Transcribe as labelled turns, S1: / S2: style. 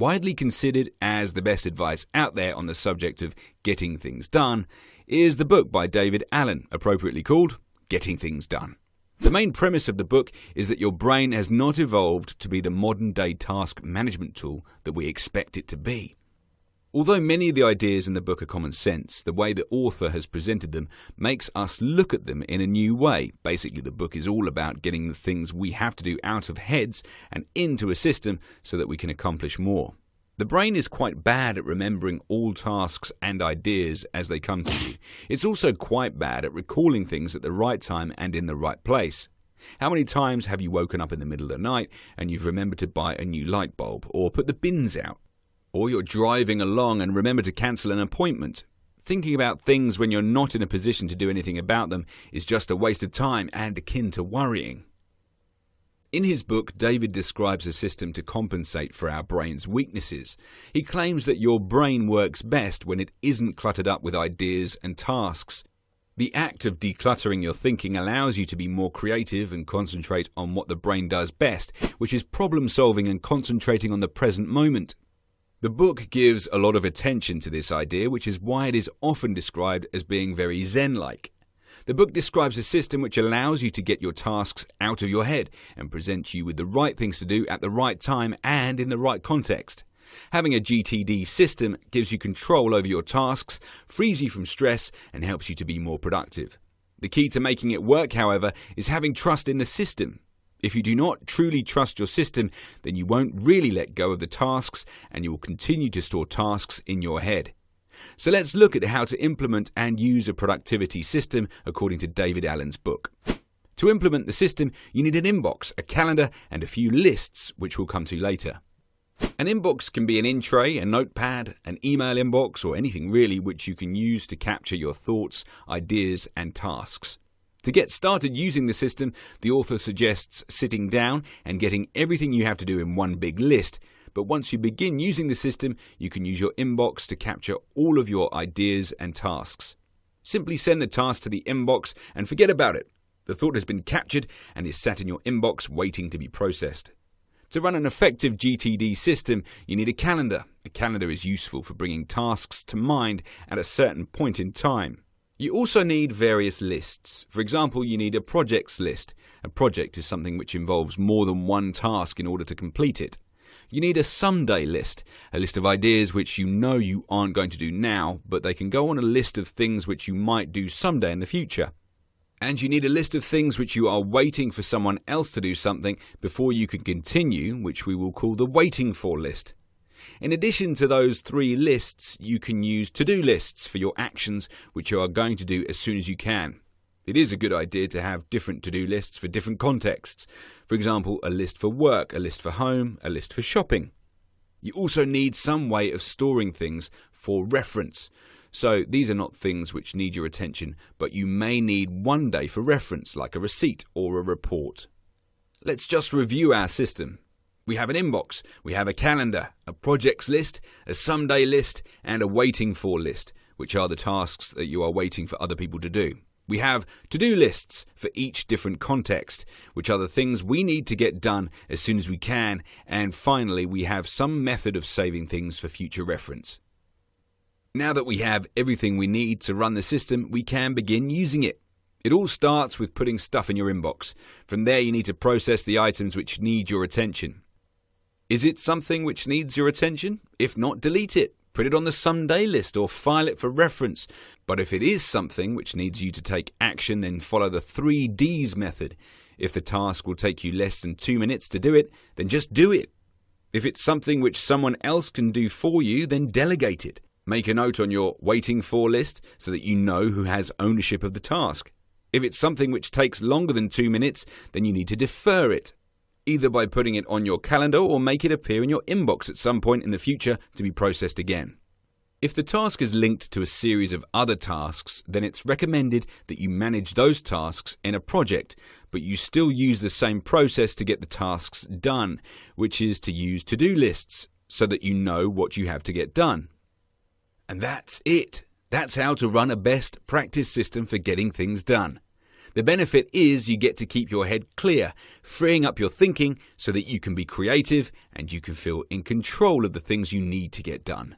S1: Widely considered as the best advice out there on the subject of getting things done is the book by David Allen, appropriately called Getting Things Done. The main premise of the book is that your brain has not evolved to be the modern-day task management tool that we expect it to be. Although many of the ideas in the book are common sense, the way the author has presented them makes us look at them in a new way. Basically, the book is all about getting the things we have to do out of heads and into a system so that we can accomplish more. The brain is quite bad at remembering all tasks and ideas as they come to you. It's also quite bad at recalling things at the right time and in the right place. How many times have you woken up in the middle of the night and you've remembered to buy a new light bulb or put the bins out? Or you're driving along and remember to cancel an appointment. Thinking about things when you're not in a position to do anything about them is just a waste of time and akin to worrying. In his book, David describes a system to compensate for our brain's weaknesses. He claims that your brain works best when it isn't cluttered up with ideas and tasks. The act of decluttering your thinking allows you to be more creative and concentrate on what the brain does best, which is problem solving and concentrating on the present moment. The book gives a lot of attention to this idea, which is why it is often described as being very Zen-like. The book describes a system which allows you to get your tasks out of your head and present you with the right things to do at the right time and in the right context. Having a GTD system gives you control over your tasks, frees you from stress, and helps you to be more productive. The key to making it work, however, is having trust in the system. If you do not truly trust your system, then you won't really let go of the tasks and you will continue to store tasks in your head. So let's look at how to implement and use a productivity system according to David Allen's book. To implement the system, you need an inbox, a calendar, and a few lists, which we'll come to later. An inbox can be an in-tray, a notepad, an email inbox, or anything really which you can use to capture your thoughts, ideas, and tasks. To get started using the system, the author suggests sitting down and getting everything you have to do in one big list. But once you begin using the system, you can use your inbox to capture all of your ideas and tasks. Simply send the task to the inbox and forget about it. The thought has been captured and is sat in your inbox waiting to be processed. To run an effective GTD system, you need a calendar. A calendar is useful for bringing tasks to mind at a certain point in time. You also need various lists. For example, you need a projects list. A project is something which involves more than one task in order to complete it. You need a someday list, a list of ideas which you know you aren't going to do now, but they can go on a list of things which you might do someday in the future. And you need a list of things which you are waiting for someone else to do something before you can continue, which we will call the waiting for list. In addition to those three lists, you can use to-do lists for your actions which you are going to do as soon as you can. It is a good idea to have different to-do lists for different contexts. For example, a list for work, a list for home, a list for shopping. You also need some way of storing things for reference. So these are not things which need your attention, but you may need one day for reference, like a receipt or a report. Let's just review our system. We have an inbox, we have a calendar, a projects list, a someday list, and a waiting for list, which are the tasks that you are waiting for other people to do. We have to-do lists for each different context, which are the things we need to get done as soon as we can, and finally we have some method of saving things for future reference. Now that we have everything we need to run the system, we can begin using it. It all starts with putting stuff in your inbox. From there you need to process the items which need your attention. Is it something which needs your attention? If not, delete it. Put it on the someday list or file it for reference. But if it is something which needs you to take action, then follow the 3 Ds method. If the task will take you less than 2 minutes to do it, then just do it. If it's something which someone else can do for you, then delegate it. Make a note on your waiting for list so that you know who has ownership of the task. If it's something which takes longer than 2 minutes, then you need to defer it, either by putting it on your calendar or make it appear in your inbox at some point in the future to be processed again. If the task is linked to a series of other tasks, then it's recommended that you manage those tasks in a project, but you still use the same process to get the tasks done, which is to use to-do lists so that you know what you have to get done. And that's it. That's how to run a best practice system for getting things done. The benefit is you get to keep your head clear, freeing up your thinking so that you can be creative and you can feel in control of the things you need to get done.